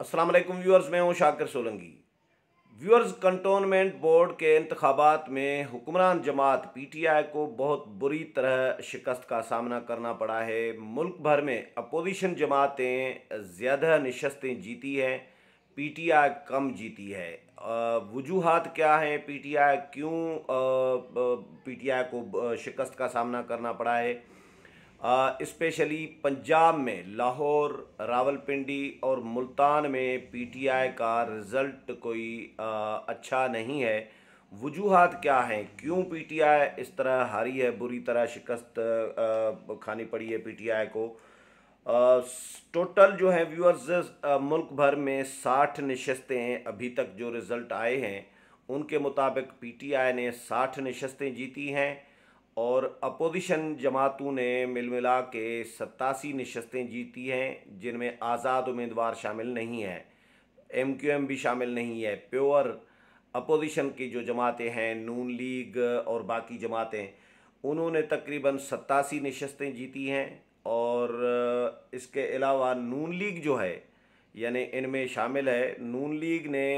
अस्सलाम वालेकुम व्यूअर्स, मैं हूं Shakir Solanki. Viewers, cantonment board के इंतखाबात में हुक्मरान जमात पीटीआई को बहुत बुरी तरह शिकस्त का सामना करना पड़ा है। मुल्क भर में अपोजिशन जमातें ज़्यादा नशस्तें जीती हैं, पीटीआई कम जीती है। वजूहात क्या हैं, पीटीआई क्यों पीटीआई को शिकस्त का सामना करना पड़ा है। स्पेशली पंजाब में लाहौर, रावलपिंडी और मुल्तान में पीटीआई का रिज़ल्ट कोई अच्छा नहीं है। वजूहात क्या हैं, क्यों पीटीआई इस तरह हारी है, बुरी तरह शिकस्त खानी पड़ी है पीटीआई को। टोटल जो है व्यूअर्स, मुल्क भर में 60 नशस्तें अभी तक जो रिज़ल्ट आए हैं उनके मुताबिक पीटीआई ने 60 नशस्तें जीती हैं और अपोजिशन जमातों ने मिल मिला के 87 नशस्तें जीती हैं, जिनमें आज़ाद उम्मीदवार शामिल नहीं है, एमक्यूएम भी शामिल नहीं है। प्योर अपोजिशन की जो जमातें हैं, नून लीग और बाकी जमातें, उन्होंने तकरीबन 87 नशस्तें जीती हैं। और इसके अलावा नून लीग जो है, यानी इनमें शामिल है, नून लीग ने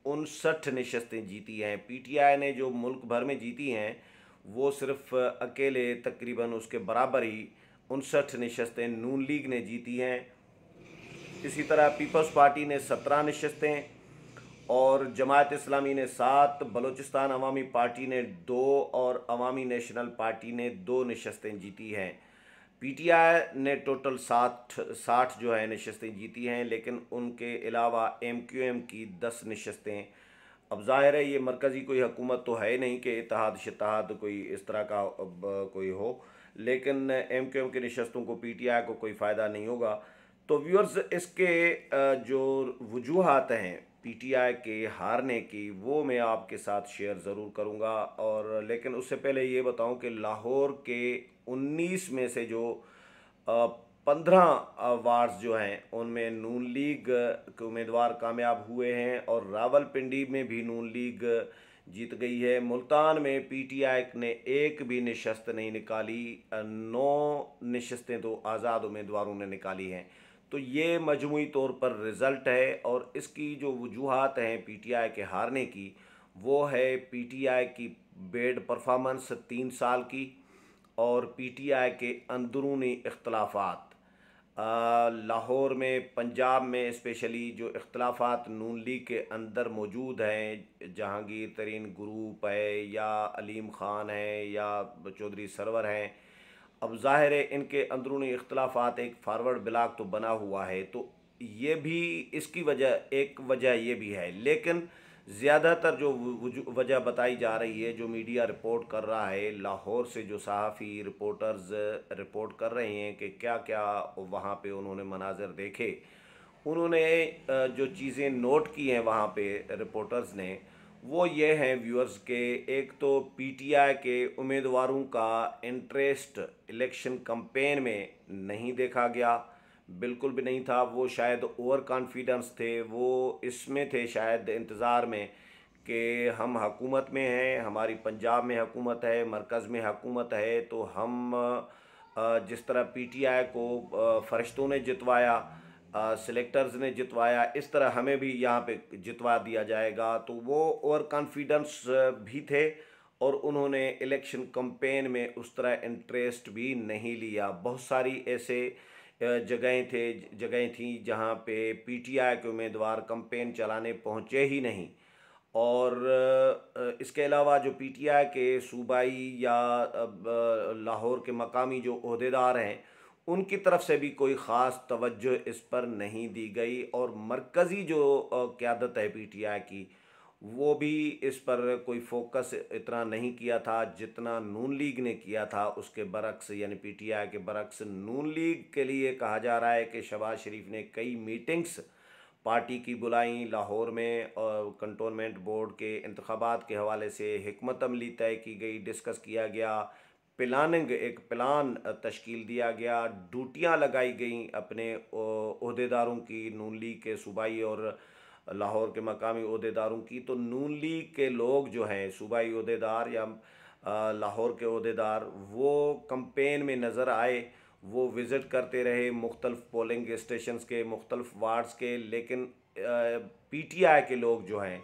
59 नशस्तें जीती हैं। पीटीआई ने जो मुल्क भर में जीती हैं वो सिर्फ अकेले तकरीबन उसके बराबर ही 59 नशस्तें नून लीग ने जीती हैं। इसी तरह पीपल्स पार्टी ने 17 नशस्तें और जमात इस्लामी ने 7, बलूचिस्तान अवामी पार्टी ने 2 और अवामी नेशनल पार्टी ने 2 नशस्तें जीती हैं। पीटीआई ने टोटल 60 जो है नशस्तें जीती हैं, लेकिन उनके अलावा एमक्यूएम की 10 नशस्तें। अब ज़ाहिर है ये मरकज़ी कोई हुकूमत तो है नहीं कि इत्तेहाद शत्तेहाद कोई इस तरह का कोई हो, लेकिन एमक्यूएम की नशस्तों को पीटीआई को कोई फ़ायदा नहीं होगा। तो व्यूअर्स, इसके जो वजूहात हैं पीटीआई के हारने की, वो मैं आपके साथ शेयर ज़रूर करूँगा। और लेकिन उससे पहले ये बताऊँ कि लाहौर के 19 में से जो 15 वार्ड्स जो हैं उनमें नून लीग के उम्मीदवार कामयाब हुए हैं और रावलपिंडी में भी नून लीग जीत गई है। मुल्तान में पीटीआई ने एक भी नशस्त नहीं निकाली, 9 नशस्तें तो आज़ाद उम्मीदवारों ने निकाली हैं। तो ये मजमूई तौर पर रिज़ल्ट है। और इसकी जो वजूहात हैं पीटीआई के हारने की, वो है पीटीआई की बेड परफॉर्मेंस 3 साल की और पीटीआई के अंदरूनी इख्तलाफात। लाहौर में, पंजाब में स्पेशली जो इख्तलाफात नून लीग के अंदर मौजूद हैं, जहांगीर तरीन ग्रुप है या अलीम ख़ान है या चौधरी सरवर हैं, अब ज़ाहिर है इनके अंदरूनी इख्तलाफात, एक फारवर्ड ब्लॉक तो बना हुआ है, तो ये भी इसकी वजह, एक वजह ये भी है। लेकिन ज़्यादातर जो वजह बताई जा रही है, जो मीडिया रिपोर्ट कर रहा है, लाहौर से जो सहाफ़ी रिपोर्टर्स रिपोर्ट कर रहे हैं कि क्या क्या वहाँ पे उन्होंने मनाज़र देखे, उन्होंने जो चीज़ें नोट की हैं वहाँ पे रिपोर्टर्स ने, वो ये हैं व्यूअर्स के, एक तो पीटीआई के उम्मीदवारों का इंटरेस्ट इलेक्शन कैंपेन में नहीं देखा गया, बिल्कुल भी नहीं था। वो शायद ओवर कॉन्फिडेंस थे, वो इसमें थे शायद इंतज़ार में कि हम हुकूमत में हैं, हमारी पंजाब में हुकूमत है, मरकज़ में हुकूमत है, तो हम जिस तरह पीटीआई को फरिश्तों ने जितवाया, सिलेक्टर्स ने जितवाया, इस तरह हमें भी यहाँ पे जितवा दिया जाएगा। तो वो ओवर कॉन्फिडेंस भी थे और उन्होंने इलेक्शन कैंपेन में उस तरह इंटरेस्ट भी नहीं लिया। बहुत सारी ऐसे जगहें थी जहाँ पे पीटीआई के उम्मीदवार कैंपेन चलाने पहुँचे ही नहीं। और इसके अलावा जो पीटीआई के सूबाई या लाहौर के मकामी जो ओहदेदार हैं, उनकी तरफ से भी कोई ख़ास तवज्जो इस पर नहीं दी गई। और मरकज़ी जो क़यादत है पीटीआई की, वो भी इस पर कोई फोकस इतना नहीं किया था जितना नून लीग ने किया था। उसके बरक्स, यानी पीटीआई के बरक्स, नून लीग के लिए कहा जा रहा है कि शहबाज शरीफ ने कई मीटिंग्स पार्टी की बुलाई लाहौर में, और कंटोनमेंट बोर्ड के इंतखाबात के हवाले से हिकमत अमली तय की गई, डिस्कस किया गया, प्लानिंग, एक प्लान तश्कील दिया गया, ड्यूटियां लगाई गई अपने ओहदेदारों की, नून लीग के सूबाई और लाहौर के मकामी ओहदेदारों की। तो नून लीग के लोग जो हैं, सूबाई ओहदेदार या लाहौर के ओहदेदार, वो कंपेन में नज़र आए वो विज़िट करते रहे मुख्तलिफ़ पोलिंग स्टेशंस के, मुख्तलिफ़ वार्ड्स के, लेकिन पीटीआई के लोग जो हैं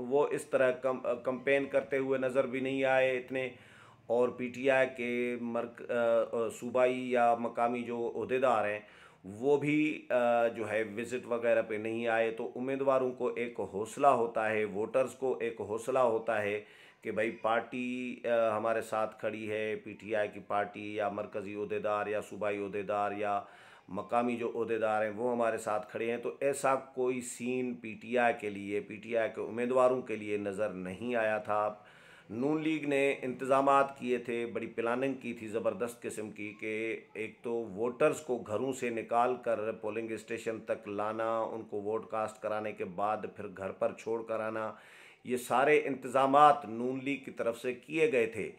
वो इस तरह कंपेन करते हुए नज़र भी नहीं आए इतने। और पीटीआई के सूबाई या मकामी जो ओहदेदार हैं वो भी जो है विज़िट वगैरह पे नहीं आए। तो उम्मीदवारों को एक हौसला होता है, वोटर्स को एक हौसला होता है कि भाई पार्टी हमारे साथ खड़ी है, पीटीआई की पार्टी या मरकज़ी ओहदेदार या सूबाई ओहदेदार या मकामी जो ओहदेदार हैं वो हमारे साथ खड़े हैं। तो ऐसा कोई सीन पीटीआई के लिए, पीटीआई के उम्मीदवारों के लिए नज़र नहीं आया था। नून लीग ने इंतज़ामात किए थे, बड़ी प्लानिंग की थी ज़बरदस्त किस्म की, कि एक तो वोटर्स को घरों से निकाल कर पोलिंग स्टेशन तक लाना, उनको वोट कास्ट कराने के बाद फिर घर पर छोड़ कर आना, ये सारे इंतज़ामात नून लीग की तरफ से किए गए थे।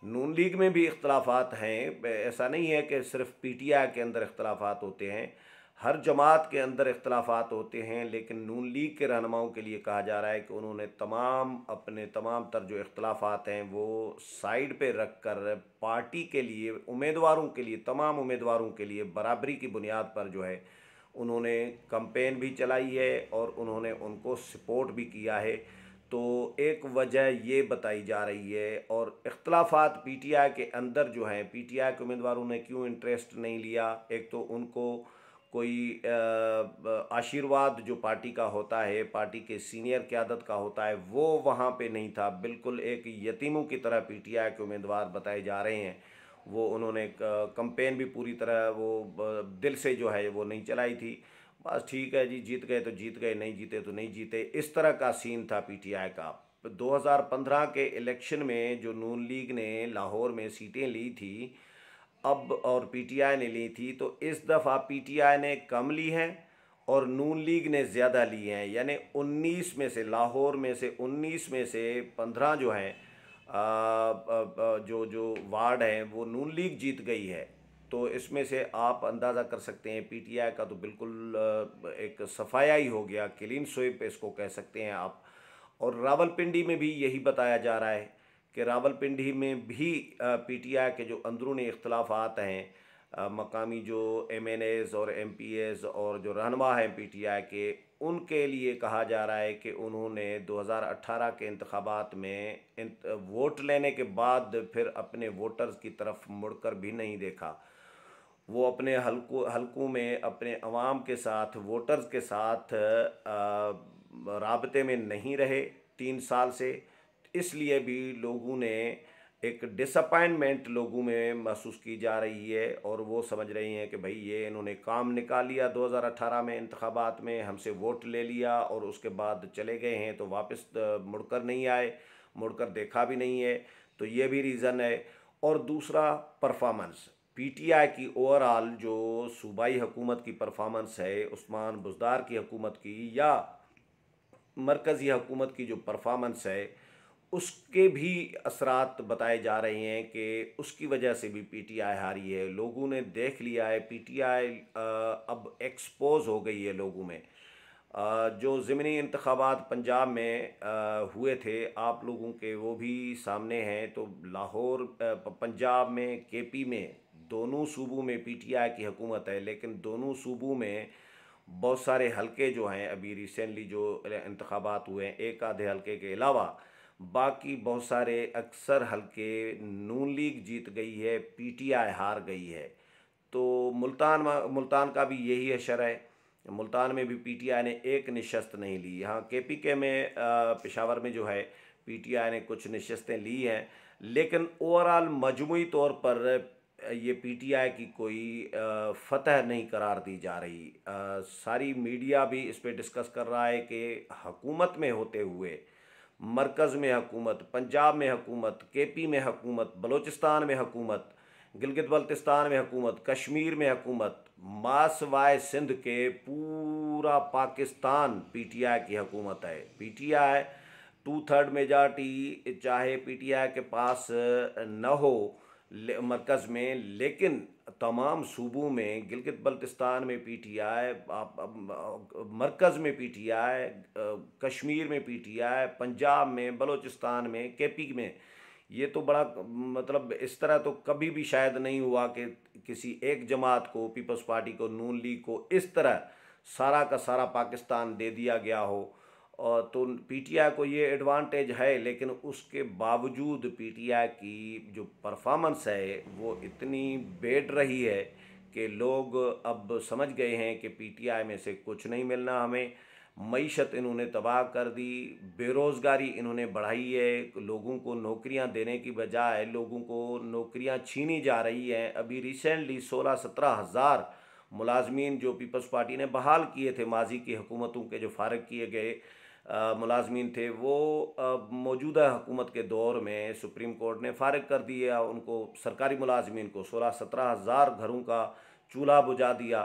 नून लीग में भी इख्तलाफात हैं, ऐसा नहीं है कि सिर्फ पीटीआई के अंदर इख्तलाफात होते हैं, हर जमात के अंदर इख्तलाफात होते हैं। लेकिन नून लीग के रहनुमाओं के लिए कहा जा रहा है कि उन्होंने अपने तमाम तर जो इख्तलाफात हैं वो साइड पे रख कर पार्टी के लिए, उम्मीदवारों के लिए, तमाम उम्मीदवारों के लिए बराबरी की बुनियाद पर जो है उन्होंने कैंपेन भी चलाई है और उन्होंने उनको सपोर्ट भी किया है। तो एक वजह ये बताई जा रही है। और इख्तलाफात पीटीआई के अंदर जो हैं, पीटीआई के उम्मीदवारों ने क्यों इंटरेस्ट नहीं लिया, एक तो उनको कोई आशीर्वाद जो पार्टी का होता है, पार्टी के सीनियर क़यादत का होता है, वो वहाँ पे नहीं था। बिल्कुल एक यतीमों की तरह पीटीआई के उम्मीदवार बताए जा रहे हैं। वो उन्होंने कैंपेन भी पूरी तरह वो दिल से जो है वो नहीं चलाई थी। बस ठीक है जी, जीत गए तो जीत गए, नहीं जीते तो नहीं जीते, इस तरह का सीन था पीटीआई का। 2015 के इलेक्शन में जो नून लीग ने लाहौर में सीटें ली थी अब, और पीटीआई ने ली थी, तो इस दफ़ा पीटीआई ने कम ली हैं और नून लीग ने ज़्यादा ली हैं। यानी 19 में से, लाहौर में से 19 में से 15 जो हैं जो जो वार्ड हैं वो नून लीग जीत गई है। तो इसमें से आप अंदाज़ा कर सकते हैं पीटीआई का तो बिल्कुल एक सफाया ही हो गया, क्लीन स्वीप इसको कह सकते हैं आप। और रावलपिंडी में भी यही बताया जा रहा है कि रावलपिंडी में भी पीटीआई के जो अंदरूनी इख्तलाफात हैं, मकामी जो एमएनएज़ और एमपीएज़ और जो रहनुमा हैं पीटीआई के, उनके लिए कहा जा रहा है कि उन्होंने 2018 के इंतखाबात में वोट लेने के बाद फिर अपने वोटर्स की तरफ मुड़कर भी नहीं देखा। वो अपने हलकों में अपने अवाम के साथ, वोटर्स के साथ राबते में नहीं रहे 3 साल से। इसलिए भी लोगों ने एक डिसअपॉइंटमेंट लोगों में महसूस की जा रही है और वो समझ रही हैं कि भाई ये इन्होंने काम निकाल लिया 2018 में इंतखाबात में, हमसे वोट ले लिया और उसके बाद चले गए हैं, तो वापस मुड़कर नहीं आए, मुड़कर देखा भी नहीं है। तो ये भी रीज़न है। और दूसरा, परफॉर्मेंस, पीटीआई की ओवरऑल जो सूबाई हुकूमत की परफॉर्मेंस है, उस्मान बुज़दार की हुकूमत की या मरकज़ी हुकूमत की जो परफॉर्मेंस है, उसके भी असरात बताए जा रहे हैं कि उसकी वजह से भी पीटीआई हारी है। लोगों ने देख लिया है पीटीआई अब एक्सपोज हो गई है लोगों में। जो ज़िमनी इंतखाबात पंजाब में हुए थे आप लोगों के, वो भी सामने हैं। तो लाहौर, पंजाब में, केपी में, दोनों सूबों में पीटीआई की हुकूमत है, लेकिन दोनों सूबों में बहुत सारे हलके जो हैं, अभी रिसेंटली जो इंतखाबात हुए हैं, एक आधे हलके के अलावा बाकी बहुत सारे अक्सर हलके नून लीग जीत गई है, पीटीआई हार गई है। तो मुल्तान का भी यही असर है। मुल्तान में भी पीटीआई ने एक नशस्त नहीं ली। यहाँ केपीके में पेशावर में जो है पीटीआई ने कुछ नशस्तें ली हैं, लेकिन ओवरऑल मजमूई तौर पर ये पीटीआई की कोई फतह नहीं करार दी जा रही। सारी मीडिया भी इस पे डिस्कस कर रहा है कि हुकूमत में होते हुए, मरकज़ में हुकूमत, पंजाब में हुकूमत, केपी में हुकूमत, बलूचिस्तान में हुकूमत, गिलगित बल्तिस्तान में हुकूमत, कश्मीर में हुकूमत, मासवाए सिंध के पूरा पाकिस्तान पीटीआई की हुकूमत है। पीटीआई 2/3 मेजॉरिटी चाहे पीटीआई के पास न हो मरकज़ में, लेकिन तमाम सूबों में, गिलगित बल्तिस्तान में पीटीआई, मरकज़ में पीटीआई, कश्मीर में पीटीआई, पंजाब में, बलूचिस्तान में, केपी में, ये तो बड़ा मतलब इस तरह तो कभी भी शायद नहीं हुआ कि किसी एक जमात को, पीपल्स पार्टी को, नून लीग को इस तरह सारा का सारा पाकिस्तान दे दिया गया हो। और तो पीटीआई को ये एडवांटेज है, लेकिन उसके बावजूद पीटीआई की जो परफॉर्मेंस है वो इतनी बेड रही है कि लोग अब समझ गए हैं कि पीटीआई में से कुछ नहीं मिलना हमें। मईशत इन्होंने तबाह कर दी, बेरोज़गारी इन्होंने बढ़ाई है, लोगों को नौकरियां देने की बजाय लोगों को नौकरियां छीनी जा रही हैं। अभी रिसेंटली 16-17 हज़ार मुलाजमीन जो पीपल्स पार्टी ने बहाल किए थे, माजी की हुकूमतों के जो फारग किए गए मुलाजमीन थे, वो मौजूदा हुकूमत के दौर में सुप्रीम कोर्ट ने फारग कर दिया उनको। सरकारी मुलाजमीन को 16-17 हज़ार घरों का चूल्हा बुझा दिया।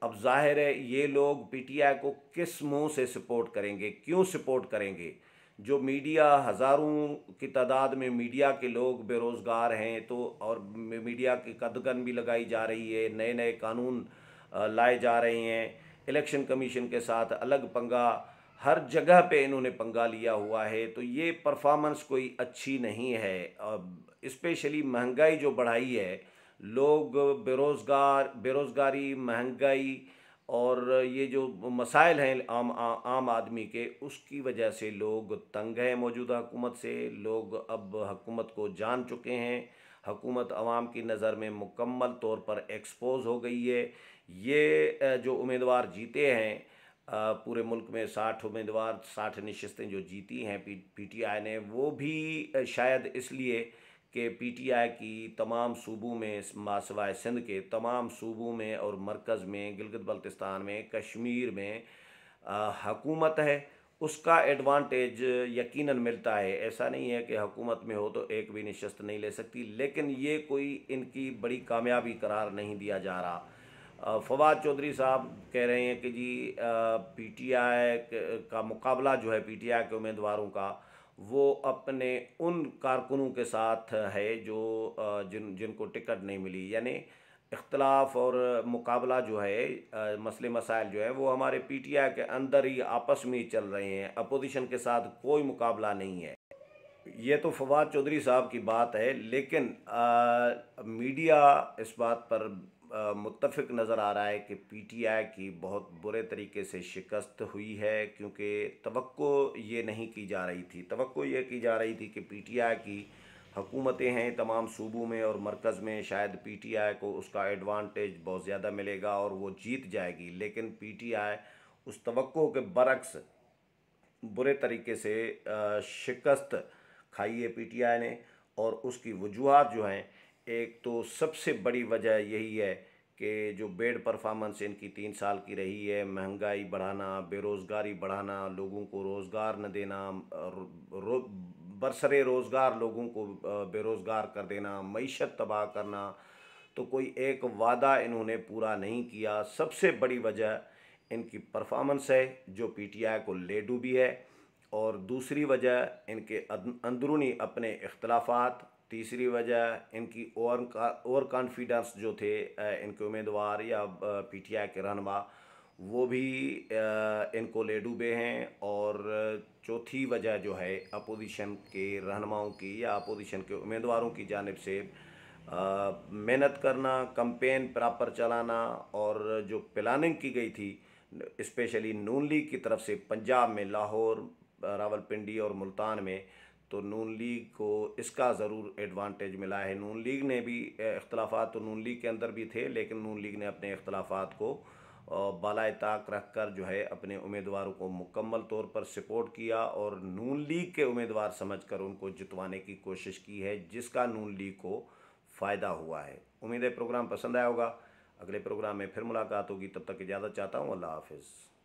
अब जाहिर है ये लोग पीटीआई को किस मुंह से सपोर्ट करेंगे, क्यों सपोर्ट करेंगे? जो मीडिया, हज़ारों की तादाद में मीडिया के लोग बेरोज़गार हैं, तो और मीडिया की कदगन भी लगाई जा रही है, नए नए कानून लाए जा रहे हैं, इलेक्शन कमीशन के साथ अलग पंगा, हर जगह पे इन्होंने पंगा लिया हुआ है। तो ये परफॉर्मेंस कोई अच्छी नहीं है। अब स्पेशली महंगाई जो बढ़ाई है, लोग बेरोज़गारी, महंगाई और ये जो मसाइल हैं आम आदमी के, उसकी वजह से लोग तंग हैं मौजूदा हुकूमत से। लोग अब हुकूमत को जान चुके हैं, हुकूमत आवाम की नज़र में मुकम्मल तौर पर एक्सपोज हो गई है। ये जो उम्मीदवार जीते हैं, पूरे मुल्क में 60 उम्मीदवार, 60 नशस्तें जो जीती हैं पीटीआई ने, वो भी शायद इसलिए कि पीटीआई की तमाम सूबों में, मासवाए सिंध के तमाम सूबों में और मरकज़ में, गिलगित बल्तिस्तान में, कश्मीर में हुकूमत है, उसका एडवांटेज यकीनन मिलता है। ऐसा नहीं है कि हुकूमत में हो तो एक भी नशस्त नहीं ले सकती, लेकिन ये कोई इनकी बड़ी कामयाबी करार नहीं दिया जा रहा। फवाद चौधरी साहब कह रहे हैं कि जी पीटीआई का मुकाबला जो है, पीटीआई के उम्मीदवारों का, वो अपने उन कारकुनों के साथ है जो जिनको टिकट नहीं मिली। यानी इख्तलाफ और मुकाबला जो है, मसले मसाइल जो है, वो हमारे पीटीआई के अंदर ही आपस में ही चल रहे हैं, अपोजिशन के साथ कोई मुकाबला नहीं है। ये तो फवाद चौधरी साहब की बात है, लेकिन मीडिया इस बात पर मुत्तफिक नज़र आ रहा है कि पीटीआई की बहुत बुरे तरीके से शिकस्त हुई है, क्योंकि तवक्को ये नहीं की जा रही थी। तवक्को ये की जा रही थी कि पीटीआई की हुकूमतें हैं तमाम सूबों में और मरकज़ में, शायद पीटीआई को उसका एडवांटेज बहुत ज़्यादा मिलेगा और वो जीत जाएगी। लेकिन पीटीआई उस तवक्को के बरक्स बुरे तरीके से शिकस्त खाई है पीटीआई ने। और उसकी वजूहात जो हैं, एक तो सबसे बड़ी वजह यही है कि जो बेड परफॉर्मेंस इनकी 3 साल की रही है, महंगाई बढ़ाना, बेरोज़गारी बढ़ाना, लोगों को रोज़गार न देना, बरसरे रोज़गार लोगों को बेरोज़गार कर देना, मईशत तबाह करना, तो कोई एक वादा इन्होंने पूरा नहीं किया। सबसे बड़ी वजह इनकी परफॉर्मेंस है जो पीटीआई को ले डूबी है। और दूसरी वजह इनके अंदरूनी अपने इख्तलाफात। तीसरी वजह इनकी ओवर कॉन्फिडेंस जो थे इनके उम्मीदवार या पीटीआई के रहनुमा, वो भी इनको ले डूबे हैं। और चौथी वजह जो है अपोजिशन के रहनुमाओं की या अपोजिशन के उम्मीदवारों की जानिब से मेहनत करना, कैंपेन प्रॉपर चलाना, और जो प्लानिंग की गई थी स्पेशली नून लीग की तरफ से पंजाब में, लाहौर, रावलपिंडी और मुल्तान में, तो नून लीग को इसका ज़रूर एडवांटेज मिला है। नून लीग ने भी इख्तलाफात तो नून लीग के अंदर भी थे, लेकिन नून लीग ने अपने इख्तलाफात को बालाए ताक रख कर जो है अपने उम्मीदवारों को मुकम्मल तौर पर सपोर्ट किया और नून लीग के उम्मीदवार समझकर उनको जितवाने की कोशिश की है, जिसका नून लीग को फ़ायदा हुआ है। उम्मीद है प्रोग्राम पसंद आया होगा। अगले प्रोग्राम में फिर मुलाकात होगी, तब तक इजाज़त चाहता हूँ। अल्लाह हाफ़िज़।